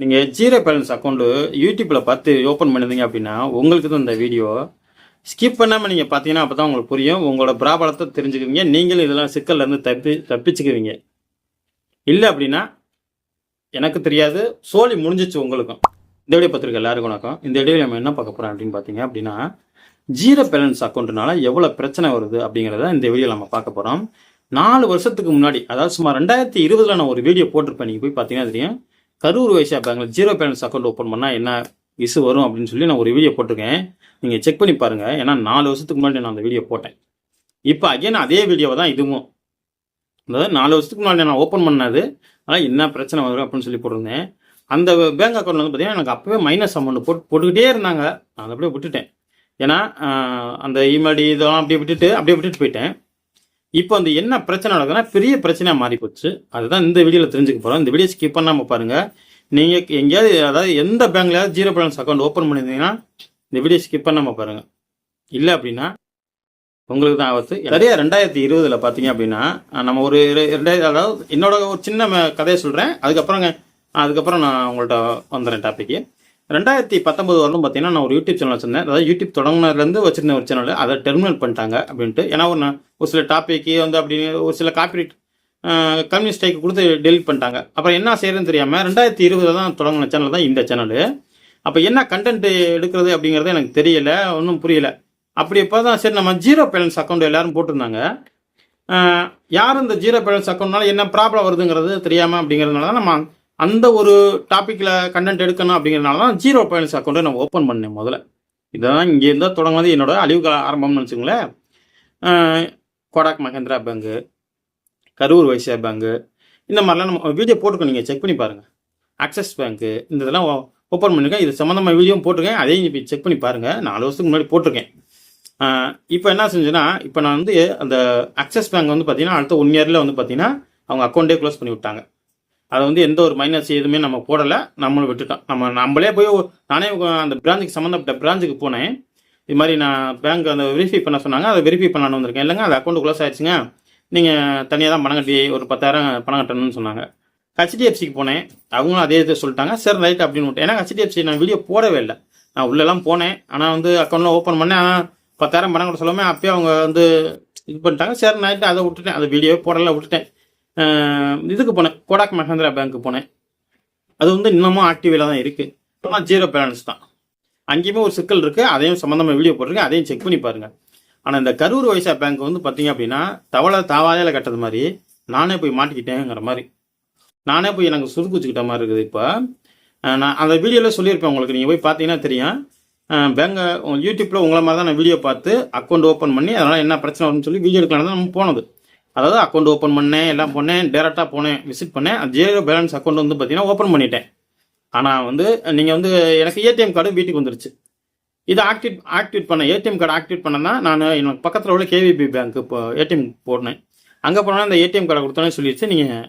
நீங்கள் zero balance account யூடியூப்பில் பார்த்து ஓப்பன் பண்ணிருந்தீங்க அப்படின்னா உங்களுக்கு தான் இந்த வீடியோ ஸ்கிப் பண்ணாமல் நீங்கள் பார்த்தீங்கன்னா அப்போ தான் உங்களுக்கு புரியும். உங்களோட பிராபலத்தை தெரிஞ்சுக்குவீங்க. நீங்களும் இதெல்லாம் சிக்கல்லேருந்து தப்பிச்சுக்குவீங்க. இல்லை அப்படின்னா எனக்கு தெரியாது, சோழி முடிஞ்சிச்சு உங்களுக்கும். இந்த வீடியோ பார்த்துருக்க எல்லாருக்கும் வணக்கம். இந்த வீடியோவில் நம்ம என்ன பார்க்க போகிறோம் அப்படின்னு பார்த்தீங்க அப்படின்னா, ஜீரோ பேலன்ஸ் அக்கௌண்ட்டுனால எவ்வளோ பிரச்சனை வருது அப்படிங்கிறத இந்த வீடியோவில் நம்ம பார்க்க போகிறோம். 4 வருஷத்துக்கு முன்னாடி, அதாவது சுமார் 2020 நான் ஒரு வீடியோ போட்டிருப்பேன். நீங்கள் போய் பார்த்தீங்கன்னா தெரியும். கரூர் வைஸ்யா பேங்க்ல ஜீரோ பேலன்ஸ் அக்கௌண்ட் ஓப்பன் பண்ணால் என்ன இஷ்யூ வரும் அப்படின்னு சொல்லி நான் ஒரு வீடியோ போட்டிருக்கேன். நீங்கள் செக் பண்ணி பாருங்கள். ஏன்னா 4 வருஷத்துக்கு முன்னாடி நான் அந்த வீடியோ போட்டேன். இப்போ அகைன் அதே வீடியோவை தான் இதுவும், அதாவது 4 வருஷத்துக்கு முன்னாடி நான் ஓப்பன் பண்ணது, அதனால் என்ன பிரச்சனை வரும் அப்படின்னு சொல்லி போட்டிருந்தேன். அந்த பேங்க் அக்கௌண்ட் வந்து பார்த்தீங்கன்னா எனக்கு அப்போவே மைனஸ் அமௌண்ட் போட்டுக்கிட்டே இருந்தாங்க. நான் அப்படியே விட்டுட்டேன். ஏன்னா அந்த இமெயில் இதெல்லாம் அப்படியே விட்டுட்டு போயிட்டேன். இப்போ அந்த என்ன பிரச்சனை நடக்குதுன்னா பெரிய பிரச்சனையாக மாறி போச்சு. அதுதான் இந்த வீடியோவில் தெரிஞ்சுக்க போகிறோம். இந்த வீடியோ ஸ்கிப் பண்ணாமல் பாருங்கள். நீங்கள் எங்கேயாவது, அதாவது எந்த பேங்க்லையாவது ஜீரோ பேலன்ஸ் அக்கௌண்ட் ஓப்பன் பண்ணியிருந்தீங்கன்னா இந்த வீடியோ ஸ்கிப் பண்ணாமல் பாருங்கள். இல்லை அப்படின்னா உங்களுக்கு தான் ஆபத்து. நிறைய 2020 பார்த்தீங்க அப்படின்னா நம்ம ஒரு 2000, அதாவது என்னோட ஒரு சின்ன கதையை சொல்கிறேன். அதுக்கப்புறம் நான் உங்கள்கிட்ட வந்துடுறேன் டாப்பிக்கு. 2019 வரலும் பார்த்தீங்கன்னா நான் ஒரு யூடியூப் சேனல் வச்சிருந்தேன். அதாவது யூடியூப் தொடங்கினதுலேருந்து வச்சிருந்த ஒரு சேனல், அதை டெர்மினேட் பண்ணிட்டாங்க அப்படின்ட்டு. ஏன்னா ஒரு சில டாப்பிக்கு வந்து அப்படின்னு ஒரு சில காப்பிரைட் கம்யூனிஸ்ட் ஸ்ட்ரைக்கு கொடுத்து டெலிட் பண்ணிட்டாங்க. அப்புறம் என்ன செய்யறதுன்னு தெரியாமல் 2020 தான் தொடங்கின சேனல் தான் இந்த சேனல். அப்போ என்ன கண்டென்ட் எடுக்கிறது அப்படிங்கிறது எனக்கு தெரியல, ஒன்றும் புரியல. அப்படி இப்போ தான் சரி நம்ம ஜீரோ பேலன்ஸ் அக்கௌண்ட் எல்லாரும் போட்டிருந்தாங்க. யாரும் இந்த ஜீரோ பேலன்ஸ் அக்கௌண்ட்னால என்ன ப்ராப்ளம் வருதுங்கிறது தெரியாமல் அப்படிங்கிறதுனால தான் நம்ம அந்த ஒரு டாப்பிக்கில் கண்டென்ட் எடுக்கணும் அப்படிங்கிறதுனால தான் ஜீரோ பேலன்ஸ் அக்கௌண்ட்டை நான் ஓப்பன் பண்ணேன் முதல்ல. இதெல்லாம் இங்கே இருந்தால் தொடங்குவது என்னோட அழிவு ஆரம்பம்னு வச்சுங்களேன். கோடாக் மஹேந்திரா பேங்கு, கரூர் வைஸ்யா பேங்கு, இந்த மாதிரிலாம் நம்ம வீடியோ போட்டிருக்கோம். நீங்கள் செக் பண்ணி பாருங்கள். ஆக்சிஸ் பேங்க்கு, இந்த இதெல்லாம் ஓப்பன் பண்ணியிருக்கேன். இது சம்மந்தமாக வீடியோவும் போட்டிருக்கேன். அதையும் இப்போ செக் பண்ணி பாருங்கள். 4 வருஷத்துக்கு முன்னாடி போட்டிருக்கேன். இப்போ என்ன செஞ்சேன்னா, இப்போ நான் வந்து அந்த ஆக்சிஸ் பேங்க் வந்து பார்த்தீங்கன்னா அடுத்த 1 இயரில் வந்து பார்த்தீங்கன்னா அவங்க அக்கௌண்ட்டே க்ளோஸ் பண்ணி விட்டாங்க. அதை வந்து எந்த ஒரு மைனஸ் எதுவுமே நம்ம போடலை, நம்மளும் விட்டுட்டோம். நம்மளே போய் நானே அந்த பிரான்ச்சுக்கு சம்மந்தப்பட்ட பிரான்ச்சுக்கு போனேன். இது மாதிரி நான் பேங்க் அந்த வெரிஃபை பண்ண சொன்னாங்க. அதை வெரிஃபை பண்ணலான்னு வந்திருக்கேன். இல்லைங்க அது அக்கௌண்ட் க்ளோஸ் ஆயிடுச்சுங்க, நீங்கள் தனியாக தான் பணம் கட்டி ஒரு 10,000 பணம் கட்டணும்னு சொன்னாங்க. ஹெச்டிஎஃப்சிக்கு போனேன். அவங்களும் அதே இதை சொல்லிட்டாங்க. சரி ரைட் அப்படின்னு விட்டேன். ஏன்னா ஹெச்டிஎஃப்சி நான் வீடியோ போடவே இல்லை. நான் உள்ளெல்லாம் போனேன். ஆனால் வந்து அக்கௌண்ட்லாம் ஓப்பன் பண்ணேன். ஆனால் 10,000 பணம் கட்ட சொல்லாமல் அப்பயே அவங்க வந்து இது பண்ணிட்டாங்க. சரி நைட்டு அதை விட்டுட்டேன். அதை வீடியோ போடலை, விட்டுட்டேன். இதுக்கு போனேன், கோடாக் மஹேந்திரா பேங்க்கு போனேன். அது வந்து இன்னமும் ஆக்டிவில் தான் இருக்குது. ஆனால் ஜீரோ பேலன்ஸ் தான். அங்கேயுமே ஒரு சிக்கல் இருக்குது. அதையும் சம்மந்தமாக வீடியோ போட்டிருக்கேன். அதையும் செக் பண்ணி பாருங்கள். ஆனால் இந்த கரூர் வைஸ்யா பேங்க் வந்து பார்த்தீங்க அப்படின்னா தாவாதையில் கட்டுறது மாதிரி நானே போய் மாட்டிக்கிட்டேங்கிற மாதிரி, நானே போய் எனக்கு சுருக்குச்சிக்கிட்ட மாதிரி இருக்குது. இப்போ நான் அந்த வீடியோவில் சொல்லியிருப்பேன் உங்களுக்கு. நீங்கள் போய் பார்த்தீங்கன்னா தெரியும். பேங்கை யூடியூப்பில் உங்களை மாதிரி தான் நான் வீடியோ பார்த்து அக்கௌண்ட் ஓப்பன் பண்ணி அதனால் என்ன பிரச்சனை வரும்னு சொல்லி வீடியோ எடுக்கலாம் தான் நம்ம போனது. அதாவது அக்கௌண்ட் ஓப்பன் பண்ணேன், எல்லாம் பண்ணேன், டேரெக்டாக போனேன், விசிட் பண்ணேன். ஜீரோ பேலன்ஸ் அக்கௌண்ட் வந்து பார்த்தீங்கன்னா ஓப்பன் பண்ணிட்டேன். ஆனால் வந்து நீங்கள் வந்து எனக்கு ஏடிஎம் கார்டு வீட்டுக்கு வந்துருச்சு. இதை ஆக்டிவேட் பண்ணேன். ஏடிஎம் கார்டு ஆக்டிவேட் பண்ணேன்னா நான் எனக்கு பக்கத்தில் உள்ள கேவிபி பேங்க்கு இப்போ ஏடிஎம் போனேன். அங்கே போனால் அந்த ஏடிஎம் கார்டை கொடுத்தோன்னே சொல்லிடுச்சு, நீங்கள்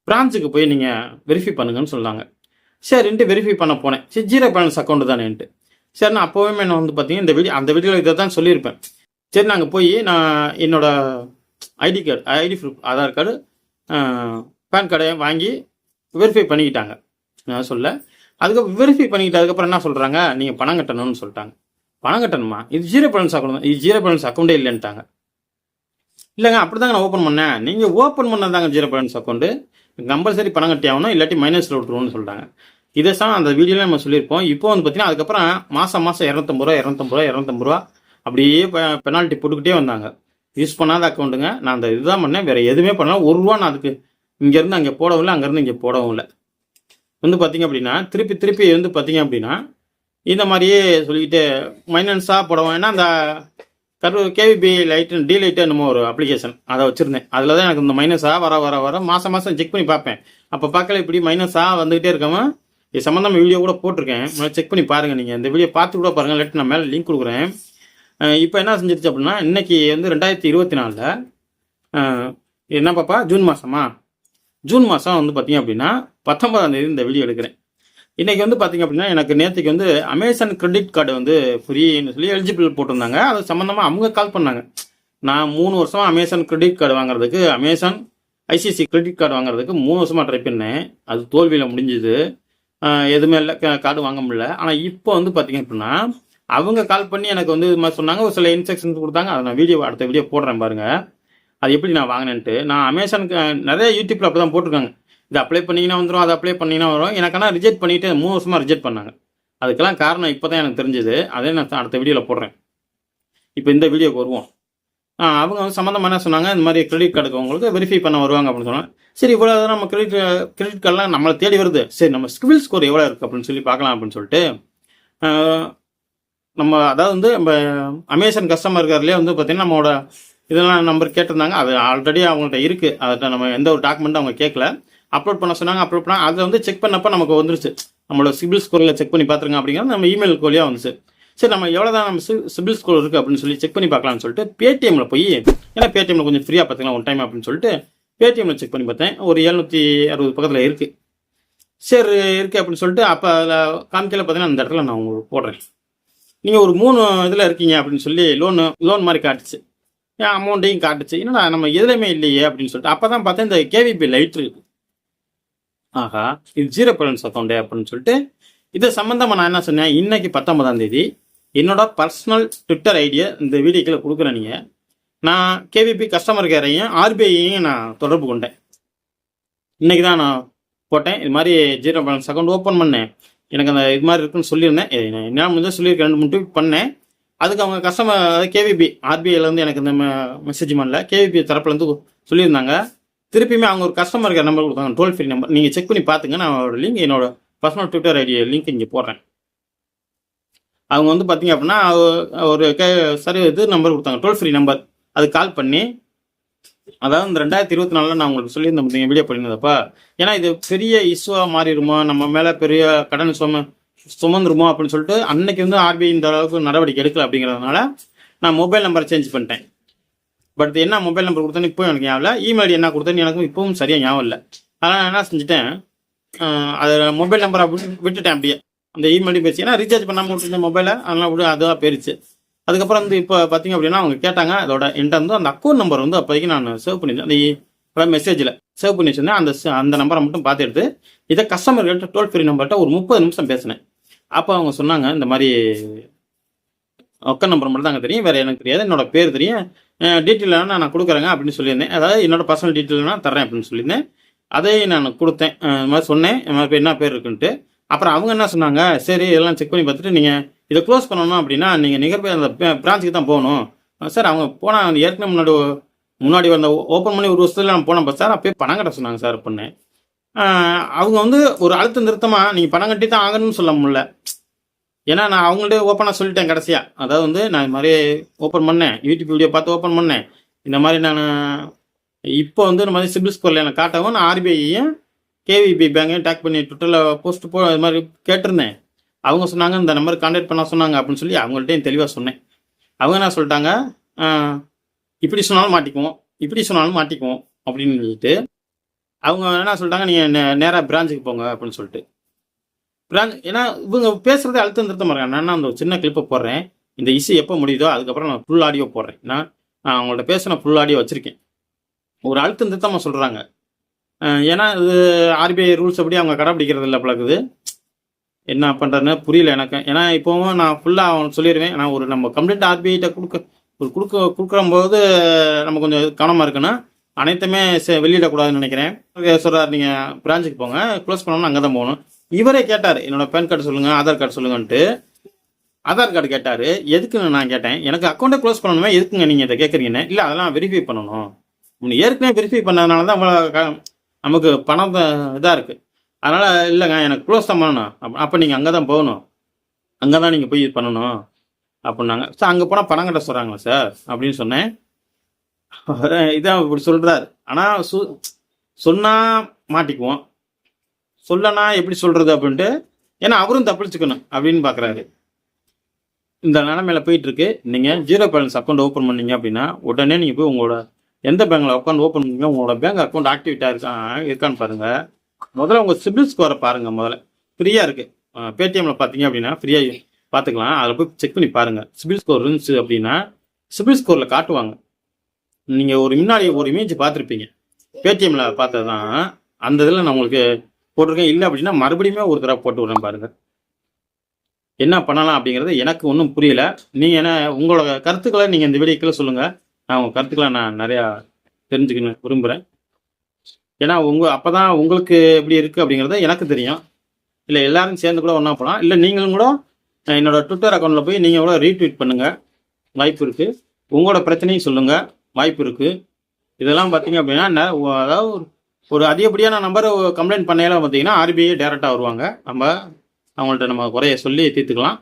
பிரான்ச்சுக்கு போய் நீங்கள் வெரிஃபை பண்ணுங்கன்னு சொன்னாங்க. சரின்ட்டு வெரிஃபை பண்ண போனேன். சரி ஜீரோ பேலன்ஸ் அக்கௌண்ட் தானேன்ட்டு. சரி நான் அப்போவே நான் வந்து பார்த்தீங்கன்னா அந்த வீடியோவில் இதை தான் சொல்லியிருப்பேன். சரி நாங்கள் போய் நான் என்னோட ID proof, Aadhaar card, PAN கார்டை வாங்கி வெரிஃபை பண்ணிக்கிட்டாங்க. நான் சொல்ல அதுக்கப்புறம் வெரிஃபை பண்ணிக்கிட்டு அதுக்கப்புறம் என்ன சொல்கிறாங்க, நீங்கள் பணம் கட்டணும்னு சொல்லிட்டாங்க. பணம் கட்டணுமா? இது ஜீரோ பேலன்ஸ் அக்கௌண்ட் தான். இது ஜீரோ பேலன்ஸ் அக்கௌண்ட்டே இல்லைன்ட்டாங்க. இல்லைங்க அப்படி தாங்க நான் ஓப்பன் பண்ணேன். நீங்கள் ஓப்பன் பண்ணதாங்க ஜீரோ பேலன்ஸ் அக்கௌண்ட்டு, கம்பல்சரி பணம் கட்டி ஆகணும், இல்லாட்டி மைனஸில் விட்டுருவோம்னு சொல்லிட்டாங்க. இதை தான் அந்த வீடியோவில் நம்ம சொல்லியிருப்போம். இப்போ வந்து பார்த்தீங்கன்னா அதுக்கப்புறம் மாதம் 250 ரூபா அப்படியே பெனால்ட்டி போட்டுக்கிட்டே வந்தாங்க. யூஸ் பண்ணாத அக்கௌண்ட்டுங்க. நான் அந்த இதுதான் பண்ணேன், வேறு எதுவுமே பண்ணல. 1 ரூபா நான் அதுக்கு இங்கேருந்து அங்கே போடவும் இல்லை, அங்கேருந்து இங்கே போடவும் இல்லை. வந்து பார்த்தீங்க அப்படின்னா திருப்பி வந்து பார்த்தீங்க அப்படின்னா இந்த மாதிரியே சொல்லிக்கிட்டு மைனன்ஸாக போடவும். ஏன்னா அந்த கேவிபி லைட்டு என்னமோ ஒரு அப்ளிகேஷன் அதை வச்சுருந்தேன். அதில் தான் எனக்கு இந்த மைனஸாக வர மாதம் செக் பண்ணி பார்ப்பேன். அப்போ பார்க்கல இப்படி மைனஸாக வந்துக்கிட்டே இருக்காமல் இது சம்மந்தமாக வீடியோ கூட போட்டிருக்கேன். செக் பண்ணி பாருங்கள். நீங்கள் இந்த வீடியோ பார்த்து கூட பாருங்கள், இல்லாட்டி நான் மேலே லிங்க் கொடுக்குறேன். இப்போ என்ன செஞ்சிருச்சு அப்படின்னா இன்னைக்கு வந்து 2024 என்ன பாப்பா, ஜூன் மாதம் வந்து பார்த்தீங்க அப்படின்னா 19ஆம் தேதி இந்த வீடியோ எடுக்கிறேன். இன்றைக்கி வந்து பார்த்தீங்க அப்படின்னா எனக்கு நேற்றுக்கு வந்து அமேசான் கிரெடிட் கார்டு வந்து ஃப்ரீன்னு சொல்லி எலிஜிபிள் போட்டிருந்தாங்க. அது சம்மந்தமாக அவங்க கால் பண்ணாங்க. நான் 3 வருஷமாக அமேசான் கிரெடிட் கார்டு வாங்குறதுக்கு அமேசான் ஐசிஐசி கிரெடிட் கார்டு வாங்குறதுக்கு 3 வருஷமாக ட்ரை பண்ணேன். அது தோல்வியில் முடிஞ்சுது. எதுவுமே இல்லை, கார்டு வாங்க முடியல. ஆனால் இப்போ வந்து பார்த்தீங்க அப்படின்னா அவங்க கால் பண்ணி எனக்கு வந்து இது மாதிரி சொன்னாங்க. ஒரு சில இன்ஸ்ட்ரக்ஷன்ஸ் கொடுத்தாங்க. அதை நான் அடுத்த வீடியோ போடுறேன் பாருங்கள். அது எப்படி நான் வாங்கினேன்ட்டு. நான் அமேசானுக்கு நிறைய யூடியூப்பில் அப்போ தான் போட்டிருக்காங்க. இது அப்ளை பண்ணிங்கன்னா வந்துடும், அதை அப்ளை பண்ணிங்கன்னா வரும். எனக்கு ஆனால் ரிஜெக்ட் பண்ணிவிட்டு 3 வருஷமாக ரிஜெக்ட் பண்ணாங்க. அதுக்கெல்லாம் காரணம் இப்போ தான் எனக்கு தெரிஞ்சுது. அதே நான் அடுத்த வீடியோவில் போடுறேன். இப்போ இந்த வீடியோக்கு வருவோம். அவங்க வந்து சம்மந்தமாக என்ன சொன்னாங்க, இந்த மாதிரி கிரெடிட் கார்டுக்கு உங்களுக்கு வெரிஃபை பண்ண வருவாங்க அப்படின்னு சொன்னாங்க. சரி, இவ்வளோ நம்ம கிரெடிட் கார்டெலாம் நம்மளை தேடி வருது. சரி, நம்ம சிவில் ஸ்கோர் எவ்வளோ இருக்குது அப்படின்னு சொல்லி பார்க்கலாம் அப்படின்னு சொல்லிட்டு நம்ம அதாவது வந்து நம்ம அமேசான் கஸ்டமர் இருக்கார்லேயே வந்து பார்த்தீங்கன்னா நம்மளோட இதெல்லாம் நம்பர் கேட்டிருந்தாங்க. அது ஆல்ரெடி அவங்கள்ட்ட இருக்குது. அதை நம்ம எந்த ஒரு டாக்குமெண்ட்டும் அவங்க கேட்கல. அப்லோட் பண்ண சொன்னாங்க. அப்லோட் பண்ணால் அதை வந்து செக் பண்ணப்போ நமக்கு வந்துருச்சு. நம்மளோட சிவில் ஸ்கோரில் செக் பண்ணி பார்த்துருங்க அப்படிங்கிறது நம்ம இமெயில் வழியாக வந்துச்சு. சரி, நம்ம எவ்வளோ தான் நம்ம சிவில் ஸ்கோர் இருக்குது அப்படின்னு சொல்லி செக் பண்ணி பார்க்கலாம்னு சொல்லிட்டு பேடிஎம்மில் போய், ஏன்னா பேடிஎம்மில் கொஞ்சம் ஃப்ரீயாக பார்த்துக்கலாம் ஒன் டைம் அப்படின்னு சொல்லிட்டு பேடிஎம்மில் செக் பண்ணி பார்த்தேன். ஒரு 760 பக்கத்தில் இருக்குது. சரி இருக்குது அப்படின்னு சொல்லிட்டு அப்போ அதில் காமிக்கல பார்த்தீங்கன்னா அந்த இடத்துல நான் உங்களுக்கு போடுறேன். நீங்கள் ஒரு 3 இதில் இருக்கீங்க அப்படின்னு சொல்லி லோன் மாதிரி காட்டுச்சு. ஏன் அமௌண்ட்டையும் காட்டுச்சு. என்னடா நம்ம எதுலையுமே இல்லையே அப்படின்னு சொல்லிட்டு அப்போ தான் பார்த்தேன் இந்த கேவிபி லைட் இருக்குது. ஆஹா, இது 0 பேலன்ஸ் அக்கௌண்ட்டு அப்படின்னு சொல்லிட்டு இதை சம்மந்தமாக நான் என்ன சொன்னேன், இன்னைக்கு 19ஆம் தேதி என்னோட பர்சனல் ட்விட்டர் ஐடியை இந்த வீடியோக்கில் கொடுக்குறேன். நீங்கள் நான் கேவிபி கஸ்டமர் கேரையும் ஆர்பிஐயையும் நான் தொடர்பு கொண்டேன். இன்றைக்கி தான் நான் போட்டேன். இது மாதிரி 0 பேலன்ஸ் அக்கௌண்ட் ஓப்பன் பண்ணேன். எனக்கு அந்த இது மாதிரி இருக்குன்னு சொல்லியிருந்தேன். என்ன முடிஞ்சால் சொல்லியிருக்கேன். 2-3 ட்வீட் பண்ணேன். அதுக்கு அவங்க கஸ்டமர் கேவிபி ஆர்பிஐலேருந்து எனக்கு இந்த மெசேஜ் பண்ணல. கேவிபி தரப்புலேருந்து சொல்லியிருந்தாங்க. திருப்பியுமே அவங்க ஒரு கஸ்டமர் கேர் நம்பர் கொடுத்தாங்க, டோல் ஃப்ரீ நம்பர். நீங்கள் செக் பண்ணி பார்த்துங்க. நான் ஒரு லிங்க் என்னோட பர்சனல் ட்விட்டர் ஐடி லிங்க் இங்கே போடுறேன். அவங்க வந்து பார்த்தீங்க அப்படின்னா ஒரு இது நம்பர் கொடுத்தாங்க, டோல் ஃப்ரீ நம்பர். அது கால் பண்ணி, அதாவது இந்த 2024 நான் உங்களுக்கு சொல்லியிருந்தேன் வீடியோ பண்ணியிருந்தப்பா, ஏன்னா இது பெரிய இஷ்யூவாக மாறிடுமோ, நம்ம மேலே பெரிய கடன் சுமந்துருமோ அப்படின்னு சொல்லிட்டு அன்னைக்கு வந்து ஆர்பிஐ இந்த அளவுக்கு நடவடிக்கை எடுக்கல. அப்படிங்கிறதுனால நான் மொபைல் நம்பரை சேஞ்ச் பண்ணிட்டேன். பட் என்ன மொபைல் நம்பர் கொடுத்தேன்னு இப்போ எனக்கு ஞாபகம் இல்லை. இமெயில் என்ன கொடுத்தேன்னு எனக்கும் இப்பவும் சரியாக ஞாபகம் இல்லை. அதனால் நான் என்ன செஞ்சுட்டேன், அது மொபைல் நம்பரை விட்டுட்டேன். அப்படியே அந்த இமெயில் போயிடுச்சு. ஏன்னா ரீசார்ஜ் பண்ணாமல் விட்டுருந்த மொபைலை, அதெல்லாம் விட அதுவாக போயிடுச்சு. அதுக்கப்புறம் வந்து இப்போ பார்த்தீங்க அப்படின்னா அவங்க கேட்டாங்க, அதோட என்கிட்ட வந்து அந்த அக்கௌண்ட் நம்பர் வந்து அப்போதைக்கு நான் சேவ் பண்ணியிருந்தேன். அந்த மெசேஜில் சேவ் பண்ணி வச்சுருந்தேன். அந்த நம்பரை மட்டும் பார்த்து எடுத்து இதை கஸ்டமர்கிட்ட டோல் ஃப்ரீ நம்பர்கிட்ட ஒரு 30 நிமிஷம் பேசினேன். அப்போ அவங்க சொன்னாங்க, இந்த மாதிரி அக்கௌண்ட் நம்பர் மட்டும் தாங்க தெரியும், வேறு எனக்கு தெரியாது, என்னோட பேர் தெரியும், டீட்டெயிலாக நான் கொடுக்குறேங்க அப்படின்னு சொல்லியிருந்தேன். அதாவது என்னோட பர்சனல் டீட்டெயில்னா தரேன் அப்படின்னு சொல்லியிருந்தேன். அதையும் நான் கொடுத்தேன். இது மாதிரி சொன்னேன், இந்த மாதிரி என்ன பேர் இருக்குன்ட்டு. அப்புறம் அவங்க என்ன சொன்னாங்க, சரி இதெல்லாம் செக் பண்ணி பார்த்துட்டு நீங்கள் இதை க்ளோஸ் பண்ணணும் அப்படின்னா நீங்கள் நிகர்பே அந்த பிரான்ச்சுக்கு தான் போகணும் சார். அவங்க போனால் ஏற்கனவே முன்னாடி வந்த ஓப்பன் பண்ணி 1 வருஷத்துல நான் போனப்போ சார் அப்போயே பணம் கட்ட சொன்னாங்க சார் அப்படின்னு. அவங்க வந்து ஒரு அழுத்த நிறுத்தமாக நீங்கள் பணம் கட்டி தான் ஆகணும்னு சொல்ல முடியல. ஏன்னா நான் அவங்கள்ட்ட ஓப்பனாக சொல்லிட்டேன் கடைசியாக. அதாவது வந்து நான் இது மாதிரி ஓப்பன் பண்ணேன், யூடியூப் வீடியோ பார்த்து ஓப்பன் பண்ணேன். இந்த மாதிரி நான் இப்போ வந்து இந்த மாதிரி சிபில் ஸ்கோரில் எனக்கு காட்டவும் நான் ஆர்பிஐயும் கேவிபி பேங்கையும் டேக் பண்ணி ட்விட்டரில் போஸ்ட் இது மாதிரி கேட்டிருந்தேன். அவங்க சொன்னாங்க இந்த நம்பர் கான்டாக்ட் பண்ண சொன்னாங்க அப்படின்னு சொல்லி அவங்கள்ட்டையும் தெளிவாக சொன்னேன். அவங்க என்ன சொல்லிட்டாங்க, இப்படி சொன்னாலும் மாட்டிக்குவோம் அப்படின்னு சொல்லிட்டு அவங்க என்ன சொல்லிட்டாங்க, நீங்கள் நேராக பிரான்ச்சுக்கு போங்க அப்படின்னு சொல்லிட்டு. ஏன்னா இவங்க பேசுகிறதே அழுத்தம் திருத்தமாக இருக்காங்க. நான் அந்த சின்ன கிளிப்பை போடுறேன். இந்த இஷ்யூ எப்போ முடியுதோ அதுக்கப்புறம் நான் ஃபுல் ஆடியோ போடுறேன். நான் அவங்கள்ட்ட பேசின ஃபுல் ஆடியோ வச்சுருக்கேன். ஒரு அழுத்தம் திருத்தமாக சொல்கிறாங்க. ஏன்னா இது ஆர்பிஐ ரூல்ஸ் எப்படி அவங்க கடைப்பிடிக்கிறது இல்லை பழகுது. என்ன பண்ணுறதுன்னு புரியல எனக்கு. ஏன்னா இப்போவும் நான் ஃபுல்லாக அவங்க சொல்லிடுவேன். நான் ஒரு நம்ம கம்ப்ளீட் ஆர்பிஐட்ட கொடுக்குறம்போது நம்ம கொஞ்சம் கவனமாக இருக்கணும். அனைத்துமே வெளியிடக்கூடாதுன்னு நினைக்கிறேன். சொல்கிறார், நீங்கள் பிரான்ச்சுக்கு போங்க, க்ளோஸ் பண்ணோம்னா அங்கே தான் போகணும். இவரே கேட்டார், என்னோட பேன் கார்டு சொல்லுங்கள், ஆதார் கார்டு சொல்லுங்கன்ட்டு. ஆதார் கார்டு கேட்டார். எதுக்குன்னு நான் கேட்டேன். எனக்கு அக்கௌண்ட்டை க்ளோஸ் பண்ணணுமே, எதுக்குங்க நீங்கள் இதை கேட்குறீங்கன்னு. இல்லை அதெல்லாம் வெரிஃபை பண்ணணும். ஏற்கனவே வெரிஃபை பண்ணதுனால தான் அவ்வளோ நமக்கு பணம் இதாக இருக்குது. அதனால் இல்லைங்க எனக்கு க்ளோஸ் தான் பண்ணணும். அப்போ நீங்கள் அங்கே தான் போகணும், அங்கே தான் நீங்கள் போய் இது பண்ணணும் அப்படின்னாங்க. சார் அங்கே போனால் பணம் கட்ட சொல்கிறாங்களா சார் அப்படின்னு சொன்னேன். இதான் இப்படி சொல்கிறார். ஆனால் சொன்னால் மாட்டிக்குவோம், சொல்லனா எப்படி சொல்கிறது அப்படின்ட்டு. ஏன்னா அவரும் தப்பிச்சுக்கணும் அப்படின்னு பார்க்குறாரு. இந்த நிலைமையில போயிட்டுருக்கு. நீங்கள் 0 பேலன்ஸ் அக்கௌண்ட் ஓப்பன் பண்ணீங்க அப்படின்னா உடனே நீங்கள் போய் உங்களோட எந்த பேங்க்கில் அக்கௌண்ட் ஓப்பன் பண்ணீங்க, உங்களோட பேங்க் அக்கௌண்ட் ஆக்டிவேட்டாக இருக்கான்னு பாருங்கள். முதல்ல உங்கள் சிபில் ஸ்கோரை பாருங்கள். முதல்ல ஃப்ரீயாக இருக்குது. பேடிஎம்மில் பார்த்தீங்க அப்படின்னா ஃப்ரீயாக பார்த்துக்கலாம். அதில் போய் செக் பண்ணி பாருங்கள். சிபில் ஸ்கோர் இருந்துச்சு அப்படின்னா சிபில் ஸ்கோரில் காட்டுவாங்க. நீங்கள் முன்னாடி ஒரு இமேஜ் பார்த்துருப்பீங்க. பேடிஎம்மில் பார்த்தது தான். அந்த இதில் நான் உங்களுக்கு போட்டிருக்கேன். இல்லை அப்படின்னா மறுபடியுமே ஒரு தடவை போட்டு விட்றேன் பாருங்கள். என்ன பண்ணலாம் அப்படிங்கிறது எனக்கு ஒன்றும் புரியல. நீங்கள் என்ன உங்களோட கருத்துக்களை நீங்கள் இந்த வீடியோக்குள்ள சொல்லுங்கள். நான் உங்கள் கருத்துக்களை நான் நிறையா தெரிஞ்சுக்கணும் விரும்புகிறேன். ஏன்னா அப்போ தான் உங்களுக்கு எப்படி இருக்குது அப்படிங்கிறத எனக்கு தெரியும். இல்லை எல்லாரும் சேர்ந்து கூட ஒன்றா போகலாம். இல்லை நீங்களும் கூட என்னோட ட்விட்டர் அக்கௌண்ட்டில் போய் நீங்கள் கூட ரீட்வீட் பண்ணுங்கள், வாய்ப்பு இருக்குது. உங்களோட பிரச்சனையும் சொல்லுங்கள், வாய்ப்பு இருக்குது. இதெல்லாம் பார்த்தீங்க அப்படின்னா அதாவது ஒரு அதிகப்படியான நம்பர் கம்ப்ளைண்ட் பண்ணையெல்லாம் பார்த்தீங்கன்னா ஆர்பிஐ டேரெக்டாக வருவாங்க. அவங்கள்ட்ட நம்ம குறைய சொல்லி தீர்த்துக்கலாம்.